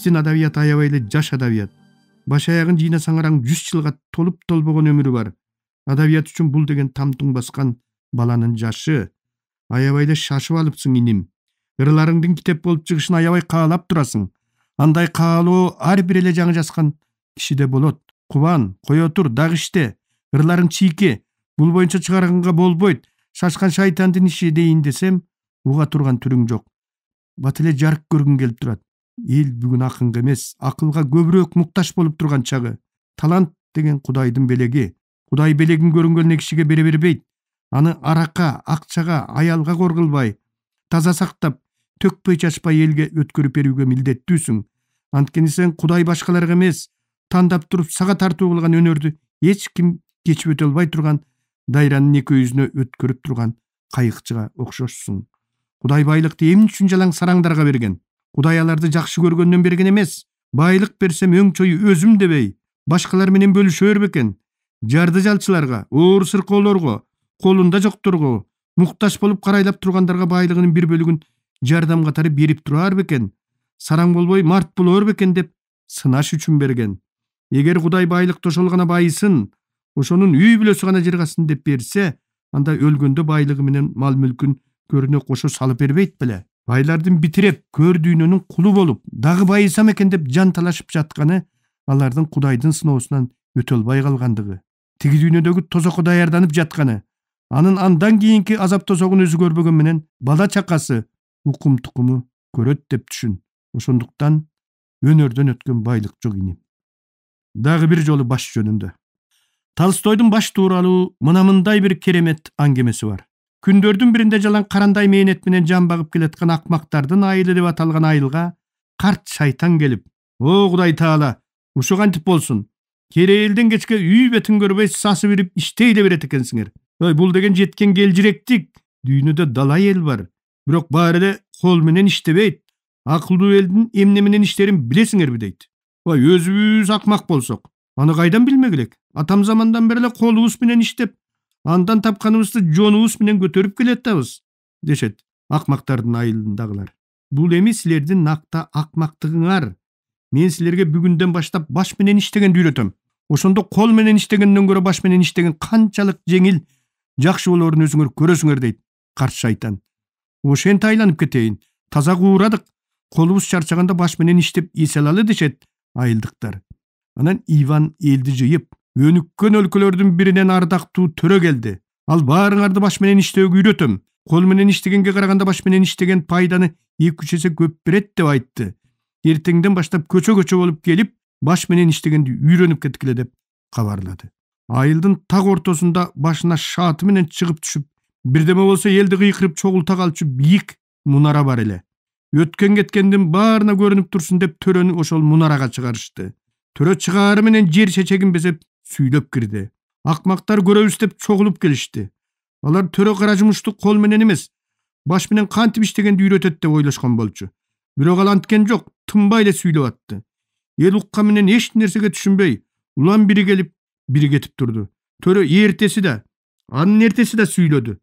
биздин адабият аябай эле жаш адабият. Баш аягын жыйнасаң араң 100 жылга толуп толбогон өмүрү бар. Адабият үчүн бул деген тамтың баскан баланын жашы. Аябай эле шашып алыпсың иним. Ырларыңдын китеп болуп чыгышын аябай каалап турасың. Андай каалоо ар бир эле жаңы жазган кишиде болот. Кубан, кое тур, дагы иште. Ырларың чийке. Бул боюнча чыгарганга болбойт. Шашкан шайтандын иши дейин десем, уга турган түрүң жок. Бат эле жарык көргүң келип турат. Эл бүгүн акынга эмес, акылга көбүрөөк муктаж болуп турган чагы. Талант деген Кудайдын белеги. Кудай белегин көрүнгөн кишиге бере бербейт. Аны арака, акчага, аялга кор кылбай, таза сактап, төкпөй чачпай элге өткөрүп берүүгө милдеттүүсүң. Анткени сен Кудай башкаларга эмес, тандап туруп сага тартуу кылган өнөрдү эч ким кечип өтө албай турган дайранын эки өзүнө өткөрүп турган кайыкчыга окшошсуң. Кудай байлыкты эмне үчүн жалаң сараңдарга берген? Кудай аларды жакшы көргөндөн берген эмес. Байлык берсем өңчөйү өзүм дебей, башкалар менен бөлүшөр бекен. Жарды жалчыларга, оор сыркоолорго, колунда жокторго, муктаж болуп карайлап тургандарга байлыгынын бир бөлүгүн жардам катары берип турар бекен. Сараң болбой март болор бекен деп сынаш үчүн берген. Эгер Кудай байлыкты ошол гана байысын, ошонун үй бүлөсү гана жыргасын деп берсе, анда өлгөндө байлыгы менен мал мүлкүн көрүнө кошо салып бербейт беле. Байлардын битиреп, көр дүйнөнүн кулу болуп, дагы байысам экен деп жан талашып жатканы алардын Кудайдын сыноосунан өтө албай калгандыгы. Тиги дүйнөдөгү тозокко даярданып жатканы, анын андан кийинки азап тозогун өзү көрбөгөн менен бала чакасы укум тукуму көрөт деп түшүн. Ошондуктан өнөрдөн өткөн байлык жок иним. Дагы бир жолу баш жөнүндө. Толстойдун баш тууралуу мындай бир керемет аңгемеси бар. Күндөрдүн биринде жалаң карандай мээнет менен жан багып келаткан акмактардын айылы деп аталган айылга карт шайтан келип: "О Кудай Таала, ушу кантип болсун? Кереэлден кечке үй бетин көрбөй сасып ирип иштей эле берет экенсиңер. Ой, бул деген жеткен келжиректик. Дүйнөдө далай эл бар, бирок баары эле кол менен иштебейт. Акылдуу элдин эмне менен иштерин билесиңерби?" дейт. Ой, өзүбүз акмак болсок, аны кайдан билмек элек? Атам замандан бери эле колубуз менен иштеп, андан тапканыбызды жонубуз менен көтөрүп келатабыз, дешет акмактардын айылындагылар. Бул эми силердин накта акмактыгыңар. Мен силерге бүгүндөн баштап баш менен иштегенди үйрөтөм. Ошондо кол менен иштегенден көрө баш менен иштеген канчалык жеңил, жакшы болорун өзүңөр көрөсүңөр, дейт карт шайтан. Ошентип айланып кетейин. Таза куурадык. Колубуз чарчаганда баш менен иштеп эс алалы, дешет айылдыктар. Анан Иван элди жыйып, өнүккөн өлкөлөрдүн биринен ардактуу төрө келди. Ал баарыңарды баш менен иштөөгө үйрөтөм. Кол менен иштегенге караганда баш менен иштеген пайданы 2-3 эсе көп берет деп айтты. Эртеңден баштап көчө болуп келип, баш менен иштегенди үйрөнүп кеткиле деп кабарлады. Айылдын так ортосунда башына шааты менен чыгып түшүп, бирдеме болсо элди кыйкырып чогулта калчу бийик мунара бар эле. Өткен кеткендин баарына көрүнүп турсун деп төрөнү ошол мунарага чыгарышты. Төрө чыгаары менен жер чечегин безеп сүйлөп кирди. Акмактар көрөбүз деп чогулуп келишти. Алар төрө кара жумушту кол менен эмес, баш менен кантип иштегенди үйрөтөт деп ойлошкон болчу. Бирок ал анткен жок, тынбай эле сүйлөп атты. Эл уккан менен эч нерсеге түшүнбөй, улам бири келип, бири кетип турду. Төрө эртеси да, анын эртеси да сүйлөдү.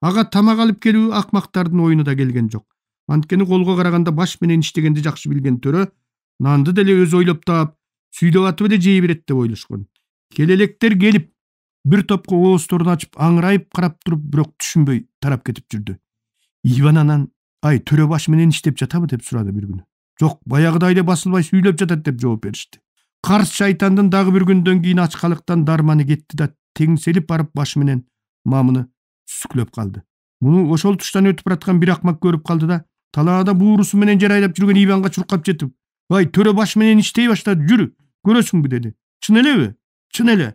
Ага тамак алып келүү акмактардын оюна да келген жок. Анткени колго караганда баш менен иштегенди жакшы билген төрө нанды деле өзү ойлоп таап, сүйлөп атып эле жей берет деп ойлошкон. Келелектер келип, бир топко оозторун ачып, аңырайып карап туруп, бирок түшүнбөй тарап кетип жүрдү. Иван анан: "Ай, төрө баш менен иштеп жатабы?" деп сурады бир күнү. "Жок, баягыдай эле басылбай сүйлөп жатат" деп жооп беришти. Карс шайтандын дагы бир күндөн кийин ачкалыктан дарманы кетти да теңселип барып баш менен мамыны сүзүклөп калды. Муну ошол туштан өтүп бараткан бир акмак көрүп калды да, талаада буурусу менен жарайлап жүргөн Иванга чуркап жетип: "Ай, төрө баш менен иштей баштады, жүрү, көрөсүңбү" деди. "Чын элеби?" "Чын эле."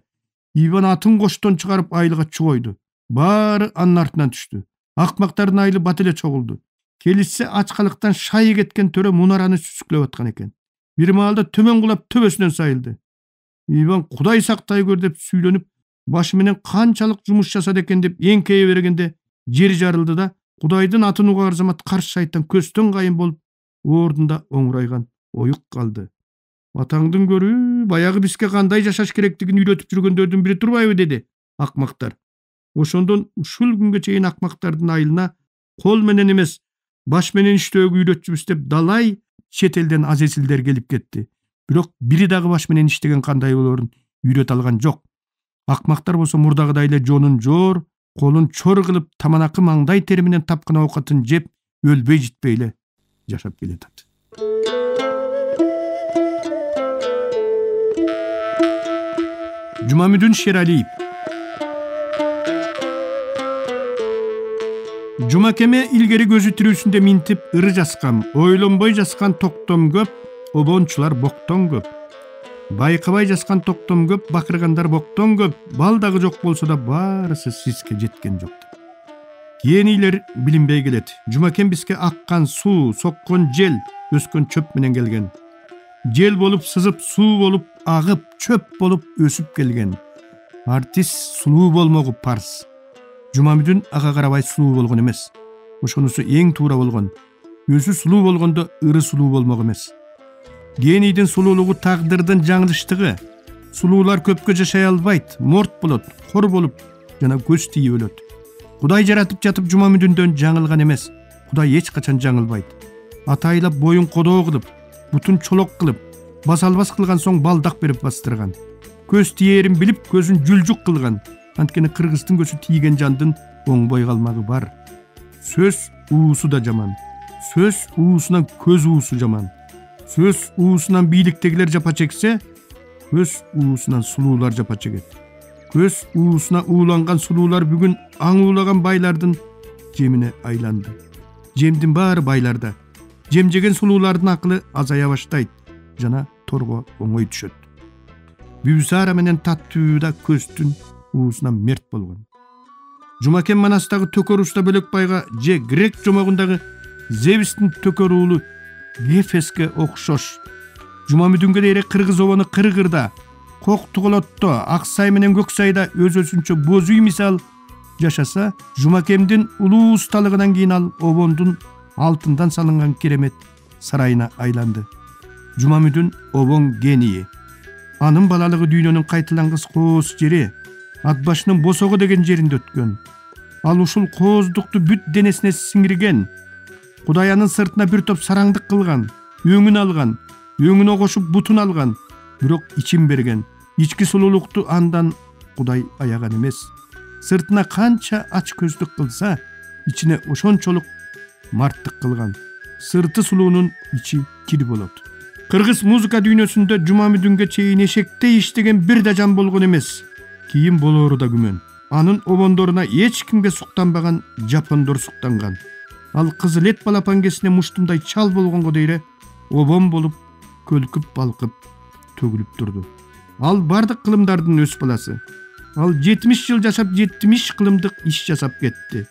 Иван атын коштон чыгарып айылга чугойду. Баары анын артынан түштү. Акмактардын айылы бат эле чогулду. Келишсе ачкалыктан шайы кеткен төрө мунараны сүзүклөп аткан экен. Бир маалда төмөн кулап төбөсүнөн сайылды. Иван "Кудай сактай көр" деп сүйлөнүп, башы менен канчалык жумуш жасады экен деп эңкейе бергенде жер жарылды да, Кудайдын атын угаар замат карш шайтан көстөн кайын болуп, ордунда оңурайган оюк калды. "Атаңдын көрү баягы бизге кандай жашаш керектигин үйрөтүп жүргөндөрдүн бири турбайбы?" деди акмактар. Ошондон ушул күнгө чейин акмактардын айылына кол менен эмес, Баш менен иштөөгө үйрөтчүбүз деп далай чет элден аз эсилдер келип кетти. Бирок бири дагы баш менен иштеген кандай болоорун үйрөтө алган жок. Акмактар болсо мурдагыдай эле жонун жоор, колун чор кылып, таманакы маңдай тери менен тапкан оокатын жеп, өлбөй житпей эле жашап келатат. Жумамүдүн Шералиев. Жумакеме илгери көзү тирүүсүндө минтип ыры жаскам, ойлонбой жаскан токтом көп, обончулар боктон көп. Байкабай жаскан токтом көп, бакыргандар боктон көп, бал дагы жок болсо да баарысы сизге жеткен жок. Кийинилер билинбей келет. Жумакем бизге аккан суу, соккон жел, өскөн чөп менен келген. Жел болуп сызып, суу болуп агып, чөп болуп өсүп келген. Артист сулуу болмогу парз. Жумамүдүн ага карабай сулуу болгон эмес. Ошонусу эң туура болгон. Өзү сулуу болгондо ыры сулуу болмок эмес. Генийдин сулуулугу тагдырдын жаңылыштыгы. Сулуулар көпкө жашай албайт, морт болот, кор болуп жана көз тийип өлөт. Кудай жаратып жатып Жумамүдүндөн жаңылган эмес. Кудай эч качан жаңылбайт. Атайлап боюн кодоо кылып, бутун чолок кылып, баса албас кылган соң балдак берип бастырган. Көз тиерин билип, көзүн жүлжүк кылган. Анткени кыргыздын көзү тийген жандын оңбой калмагы бар. Сөз уусу да жаман. Сөз уусунан көз уусу жаман. Сөз уусунан бийликтегилер жапа чексе, көз уусунан сулуулар жапа чегет. Көз уусуна ууланган сулуулар бүгүн аң уулаган байлардын жемине айланды. Жемдин баары байларда. Жем жеген сулуулардын акылы азая баштайт жана торго оңой түшөт. Бүүсара менен Таттуу да көздүн уусунан мерт болгон. Жумакем Манастагы Төкөр уста Бөлөкбайга же грек жомогундагы Зевстин Төкөр уулу Гефеске окшош. Жумамүдүнгө дейре кыргыз обону кыргырда, кок туголотто, Аксай менен Көксайда өз-өзүнчө боз үй мисал жашаса, Жумакемдин улуу усталыгынан кийин ал обондун алтындан салынган керемет сарайына айланды. Жумамүдүн обон гении. Анын балалыгы дүйнөнүн кайтылангыс кооз жери, ат башынын босого деген жеринде өткөн. Ал ушул кооздукту бүт денесине сиңирген. Кудай анын сыртына бир топ сараңдык кылган, өңүн алган, өңүнө кошуп бутун алган, бирок ичин берген. Ички сулуулукту андан Кудай аяган эмес. Сыртына канча ач көздүк кылса, ичине ошончолук марттык кылган. Сырты сулуунун ичи кир болот. Кыргыз музыка дүйнөсүндө Жумамүдүнгө чейин эшектей иштеген бир да жан болгон эмес. Кийин болоору да күмөн. Анын обондоруна эч кимге суктанбаган жапондор суктанган. Ал кызыл эт балапан кесине муштумдай чал болгонго дейре обон болуп, көлкүп балкып, төгүлүп турду. Ал бардык кылымдардын өз баласы. Ал 70 жыл жашап 70 кылымдык иш жасап кетти.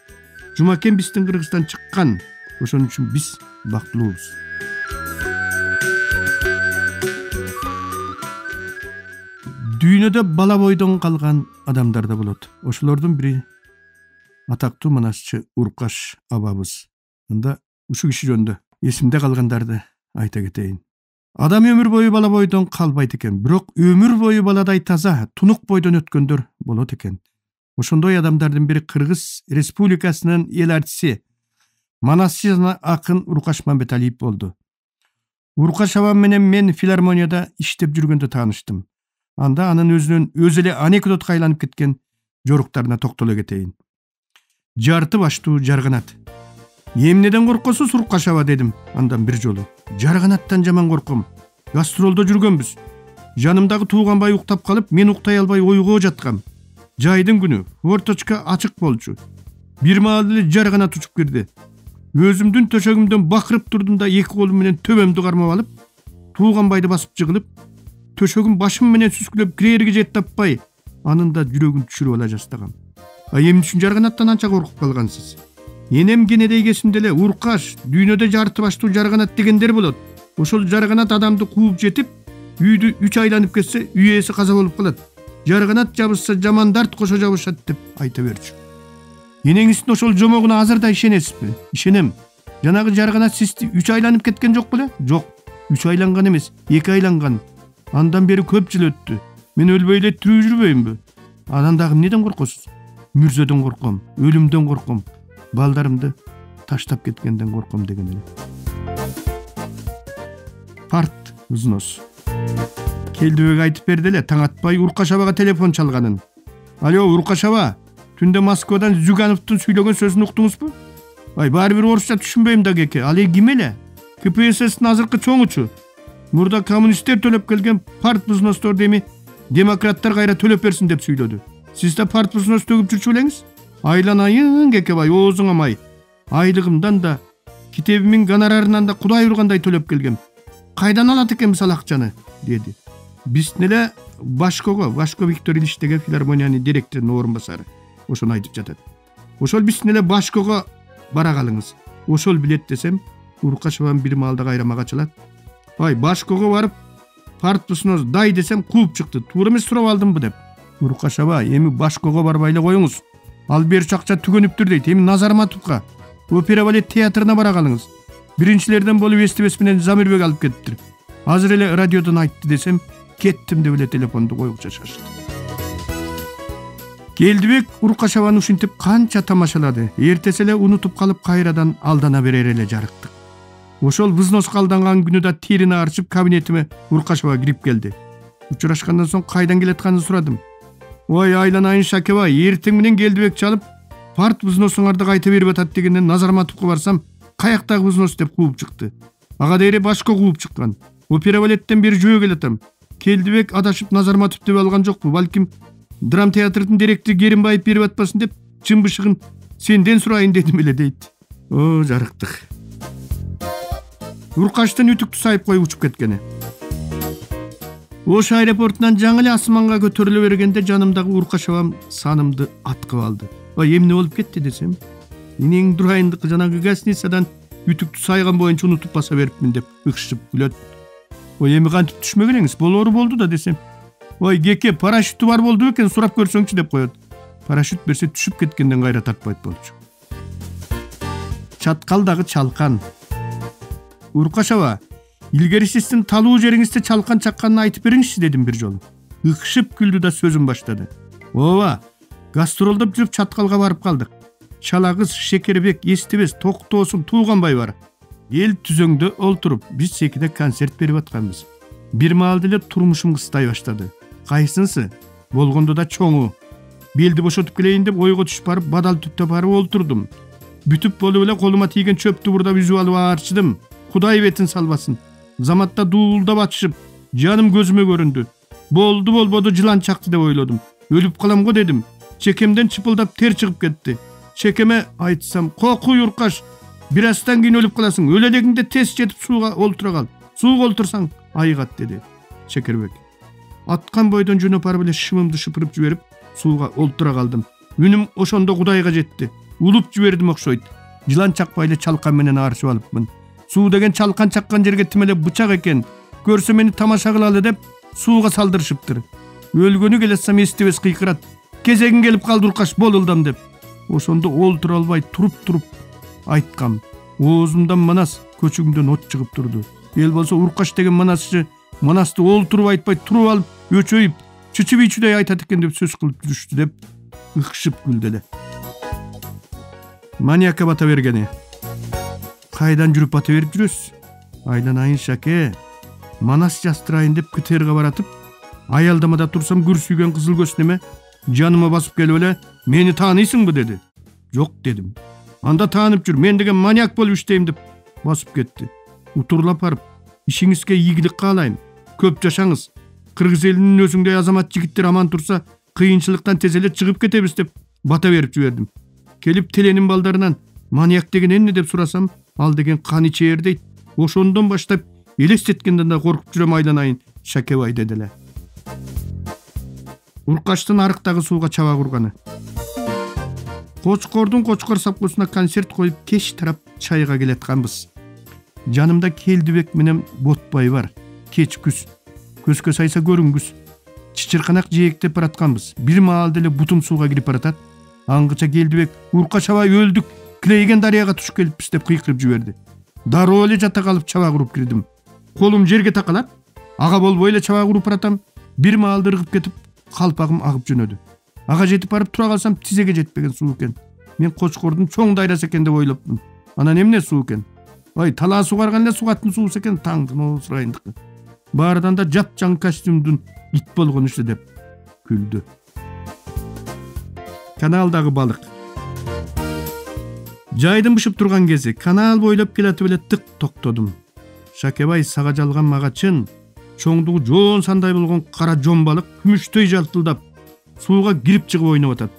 Жумакем биздин Кыргыздан чыккан. Ошон үчүн биз бактылуубуз. Дүйнөдө бала бойдон калган адамдар да болот. Ошолордун бири атактуу манасчы Уркаш абабыз. Анда ушу киши жөнүндө эсимде калгандарды айта кетейин. Адам өмүр бою бала бойдон калбайт экен, бирок өмүр бою баладай таза, тунук бойдон өткөндөр болот экен. Ошондой адамдардын бири Кыргыз Республикасынын эл артиси, манасчы жана акын Уркаш Мамбеталиев болду. Уркаш абам менен мен филармонияда иштеп жүргөндө тааныштым. Анда анын өзүнөн өзү эле анекдотко айланып кеткен жоруктарына токтоло кетейин. Жарты баштуу жарганат. Эмнеден коркосуз Уркаш аба дедим андан бир жолу. Жарганаттан жаман корком. Гастролдо жүргөнбүз. Жанымдагы тууганбай уктап калып, мен уктай албай ойгоо жаткам. Жайдын күнү, орточка ачык болчу. Бир маал эле жарганат учуп кирди. Өзүмдүн төшөгүмдөн бакырып турдум да эки колум менен төбөмдү кармап алып, тууганбайды басып жыгылып, төшөгүм башым менен сүскүлөп кирерге жет таппай, анын да жүрөгүн түшүрүп ала жастагам. Эмне үчүн жарганаттан анча коркуп калгансыз? Энем кенедей кесинде эле Уркаш, дүйнөдө жарты баштуу жарганат дегендер болот. Ошол жарганат адамды кууп жетип, үйдү 3 айланып кетсе, үй ээси каза болуп калат. Жарганат жабышса жамандарт кошо жабышат деп айта берчү. Энеңиздин ошол жомогуна азыр да ишенесизби? Ишенем. Жанагы жарганат сизди 3 айланып кеткен жок беле? Жок. 3 айланган эмес, 2 айланган. Андан бери көп жыл өттү. Мен өлбөй эле тирүү жүрбөймбү? Анан дагы эмнеден коркосуз? Мүрзөдөн корком, өлүмдөн корком. Балдарымды таштап кеткенден корком деген эле. Парт взнос. Келдибек айтып берди эле таң атпай Уркашевага телефон чалганын. Алло, Уркашева, түндө Москвадан Зюгановдун сүйлөгөн сөзүн уктуңузбу? Баары бир орусча түшүнбөйм да кеке. Ал ким эле? КПСС'тин азыркы чоңучу. Мурда коммунисттер төлөп келген парт взностор деми демократтар кайра төлөп берсин деп сүйлөдү. Сиз да парт взнос төгүп жүрчү белеңиз? Айланайын кекебай, оозуң амай. Айлыгымдан да, китебимин гонорарынан да Кудай ургандай төлөп келгем. Кайдан алат экенбиз ал акчаны? Деди. Биздин эле Башко Виктор Ильич деген филармониянын директорунун орун басары. Ошону айтып жатат. Ошол биздин эле Башкого бара калыңыз. Ошол билет десем, Уркашеванын бир маалда кайра мага чалат. Башкого барып, парт взнос дай десем кууп чыкты. Туура эмес сурап алдымбы деп. Уркашева, эми Башкого барбай эле коюңуз. Ал берчи акча түгөнүптүр дейт. Эми Назарматовго, опера балет театрына бара калыңыз. Биринчилерден болуп эстебес менен Замирбек алып кетиптир. Азыр эле радиодон айтты десем, кеттим деп эле телефонду койгуча шашты. Келдибек Уркашеваны ушинтип канча тамашалады. Эртеси эле унутуп калып кайрадан алдана берер эле жарыктык. Ошол взноско алданган күнү да терини арчып кабинетиме Уркашева кирип келди. Учурашкандан соң кайдан келатканын сурадым. Ой, айланайын Шакебай, эртең менен Келдибек чалып, парт взносуңарды кайта берип атат дегенден Назарматовго барсам, каяктагы взнос деп кууп чыкты. Ага дейре Башко кууп чыккан. Опера балеттен бери жөө келатам. Келдибек адашып Назарматов деп алган жокпу, балким драм театрдын директору Керимбаев берип атпасын деп чын бышыгын сенден сурайын дедим эле дейт. О, жарыктык. Уркаштын үтүктү сайып коюп учуп кеткени. Ош аэропортунан жаңы эле асманга көтөрүлө бергенде жанымдагы Уркашевам санымды аткып алды. Эмне болуп кетти десем, менин дурайындыкы жанагы гостиницадан үтүктү сайган боюнча унутуп баса берипмин деп ыкшып күлөт. Эми кантип түшмөгөн эңиз? Болору болду да десем. Кеке, парашютту бар болду экен, сурап көрсөңчү деп коет. Парашют берсе түшүп кеткенден кайра тартпайт болчу. Чаткалдагы чалкан. Уркашева, илгери сиздин талуу жериңизде чалкан чакканын айтып бериңизчи дедим бир жолу. Ыкшып күлдү да сөзүн баштады. Ооба, гастролдоп жүрүп Чаткалга барып калдык. Чалагыз, Шекербек, Эстебес, Токтоосун тууганбай бар. Эл түзөңдө олтуруп, биз секиде концерт берип атканбыз. Бир маалда эле турмушум кыстай баштады. Кайсынсы? Болгондо да чоңу. Белди бошотуп келейин деп ойго түшүп барып, бадал түптө барып олтурдум. Бүтүп болуп эле колума тийген чөптү бурдап үзүп алып аарчыдым. Кудай бетин салбасын. Заматта дуулдап атышып, жаным көзүмө көрүндү. Болду болбоду жылан чакты деп ойлодум. Өлүп калам го дедим. Чекемден чыпылдап тер чыгып кетти. Чекеме айтсам, кокуй Уркаш, бир астан кийин өлүп каласың. Өлөлегиңде тез жетип сууга олтура кал. Сууга олтурсаң айыгат деди Шекербек. Аткан бойдон жөнөп барып эле шымымды шыпырып жиберип, сууга олтура калдым. Үнүм ошондо Кудайга жетти. Улуп жибердим окшойт. Жылан чакпай эле чалкан менен аарчып алыпмын. Суу деген чалкан чаккан жерге тим эле бычак экен. Көрсө мени тамаша кылалы деп сууга салдырышыптыр. Өлгөнү келатсам Эстебес кыйкырат. Кезегиң келип калды Уркаш, бол ылдам деп. Ошондо олтура албай туруп айткам. Оозумдан манас, көчүгүмдөн от чыгып турду. Эл болсо Уркаш деген манасты олтуруп айтпай туруп алып, өчөйүп, чүчүбийчүдөй айтат экен деп сөз кылып жүрүштү деп ыкшып күлдү эле. Маньякка бата бергени. Кайдан жүрүп бата берип жүрөсүз? Айланайын Шаке, манас жастырайын деп КТРга баратып, аялдамада турсам күрсүйгөн кызыл көз неме жаныма басып келип эле, мени тааныйсыңбы деди. Жок дедим. Анда таанып жүр, мен деген маньяк болуп иштейм деп басып кетти. Утурлап барып, ишиңизге ийгилик каалайм. Көп жашаңыз. Кыргыз элинин өзүңдөй азамат жигиттер аман турса, кыйынчылыктан тез эле чыгып кетебиз деп бата берип жибердим. Келип теленин балдарынан маньяк деген эмне деп сурасам, ал деген кан ичээр дейт. Ошондон баштап элестеткенден да коркуп жүрөм Айланайын Шакебай деди эле. Уркаштын арыктагы сууга чаба курганы. Кочкордун Кочкор сапкосуна концерт коюп кеч тарап чайга келатканбыз. Жанымда Келдибек менен Ботбай бар. Кеч күз. Көзгө сайса көрүнгүс. Чычырканак жээктеп баратканбыз. Бир маалда эле бутум сууга кирип баратат. Аңгыча Келдибек, Уркашевай өлдүк, Клейген дарыяга түшүп келиппиз деп кыйкырып жиберди. Дароо эле жата калып чаба куруп кирдим. Колум жерге такалат. Ага болбой эле чаба куруп баратам. Бир маалда ыргып кетип, калпагым агып жөнөдү. Ага жетип барып тура калсам, тизеге жетпеген суу экен. Мен Кочкордун чоң дайрасы экен деп ойлоптум. Анан эмне суу экен? Ой, талаа сугарган эле сугаттын суусу экен, таңдын сурайындыкы. Баардан да жапжаң костюмдун ит болгон иши деп күлдү. Каналдагы балык. Жайдын бышып турган кези канал бойлоп келатып эле тык токтодум. Шакебай сага жалган магачын, чоңдугу жоон сандай болгон кара жон балык күмүштөй жалтылдап сууга кирип чыгып ойноп атат.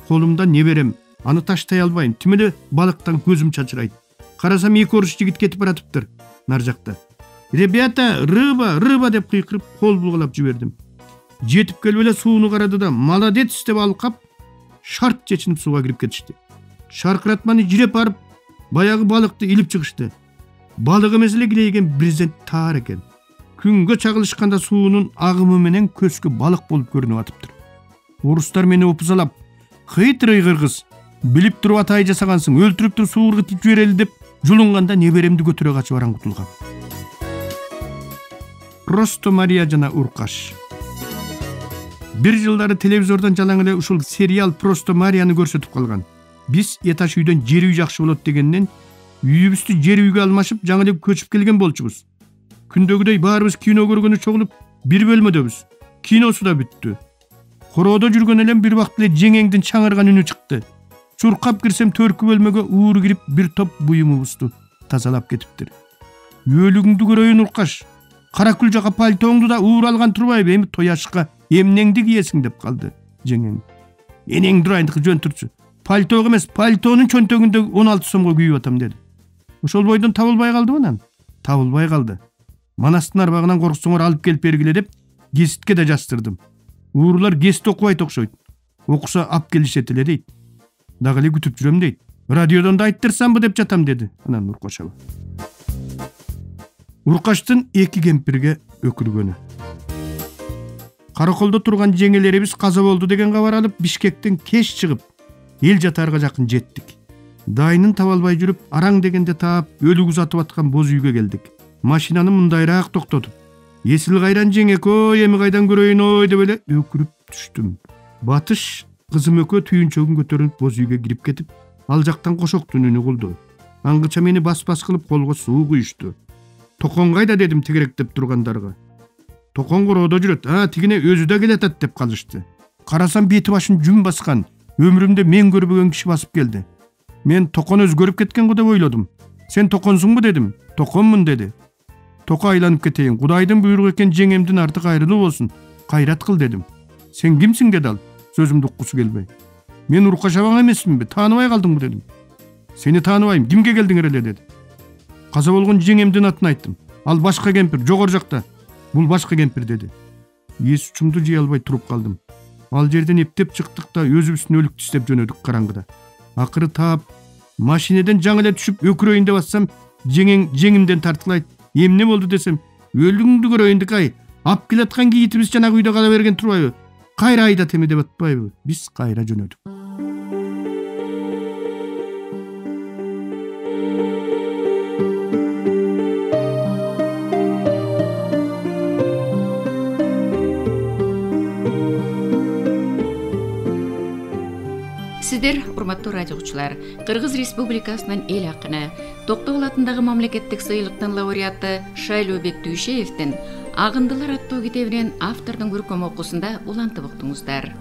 Колумда не берем, аны таштай албайм. Тим эле балыктан көзүм чачырайт. Карасам эки орус жигит кетип баратыптыр нар жакта. Ребята, рыба, рыба деп кыйкырып кол булгалап жибердим. Жетип келип эле сууну карады да, молодец деп алкап, шарт чечинип сууга кирип кетишти. Шаркыратманы жиреп барып, баягы балыкты илип чыгышты. Балык эмес эле килейген брезент таар экен. Күнгө чагылышканда суунун агымы менен көзгө балык болуп көрүнүп атыптыр. Орустар мени опузалап, "Кыйтырый кыргыз, билип туруп атай жасагансың, өлтүрүп туруп сууга тип жиберели" деп жулунганда неберемди көтөрө качып араңгутулгам. Просто Мария жана Уркаш. Бир жылдары телевизордон жалаң эле ушул сериал Просто Марияны көрсөтүп калган. Биз этаж үйдөн жер үй жакшы болот дегенден үйүбүздү жер үйгө алмашып жаңы эле көчүп келген болчубуз. Күндөгүдөй баарыбыз кино көргөнү чогулуп бир бөлмөдөбүз. Киносу да бүттү. Короодо жүргөн элем бир убакыт эле жеңеңдин чаңырган үнү чыкты. Чуркап кирсем төркү бөлмөгө ууру кирип бир топ буюмубузду тазалап кетиптир. Өлүгүңдү көрөйүн Уркаш. Каракүл жака пальтоңду да уур алган турбайбы, эми тояшка эмнеңди кийесиң деп калды жеңең. Энең дурайындыкы жөн турчу. Пальтоо эмес, пальтонун чөнтөгүндө 16 сомго күйүп атам деди. Ошол бойдон табылбай калдыбы анан? Табылбай калды. Манастын арбагынан корксоңор алып келип бергиле деп гезитке да жаздырдым. Уурулар гезит окубайт окшойт. Окуса ап келишет эле дейт. Дагы эле күтүп жүрөм дейт. Радиодон да айттырсамбы деп жатам деди. Анан Уркаш аба. Уркаштын эки кемпирге өкүргөнү. Караколдо турган жеңелерибиз каза болду деген кабар алып Бишкектен кеч чыгып, эл жатарга жакын жеттик. Дайынын таба албай жүрүп, араң дегенде таап, өлүк узатып аткан боз үйгө келдик. Машинаны мындайраак токтотуп, "Есил кайран жеңек, ой, эми кайдан көрөйүн ой" деп эле өкүрүп түштүм. Батыш кызым экөө түйүнчөгүн көтөрүп боз үйгө кирип кетип, ал жактан кошоктун үнү кулду. Аңгыча мени бас-бас кылып колго суу куюшту. "Токон кайда" дедим тегеректеп тургандарга. "Токон короодо жүрөт, тигине өзү да келатат" деп калышты. Карасам бети башын жүн баскан, өмүрүмдө мен көрбөгөн киши басып келди. Мен Токон өзгөрүп кеткен го деп ойлодум. "Сен Токонсуңбу" дедим. "Токонмун" деди. "Токо айланып кетейин, Кудайдын буйругу экен, жеңемдин арты кайрылуу болсун. Кайрат кыл" дедим. "Сен кимсиң" деди ал, сөзүмдү уккусу келбей. "Мен Уркаш абаң эмесминби? Тааныбай калдыңбы" дедим. "Сени тааныбайм, кимге келдиңер эле" деди. Каза болгон жеңемдин атын айттым. "Ал башка кемпир, жогору жакта. Бул башка кемпир" деди. Эс учумду жей албай туруп калдым. Ал жерден эптеп чыктык да өзүбүздүн өлүктү издеп жөнөдүк караңгыда. Акыры таап, машинеден жаңы эле түшүп өкүрөйүн деп атсам, жеңимден тартылайт. "Эмне болду" десем, "Өлүгүңдү көрөйүндүк ай. Ап келаткан кийитибиз жанагы үйдө кала берген турбайбы? Кайра айдат эми" деп атпайбы? Биз кайра жөнөдүк. Сиздер, урматтуу радио угуучулар, Кыргыз Республикасынын эл акыны, Токтогул атындагы мамлекеттик сыйлыктын лауреаты Шайлообек Дүйшеевдин "Агындылар" аттуу китебинен автордун көркөм окуусунда улантып уктуңуздар.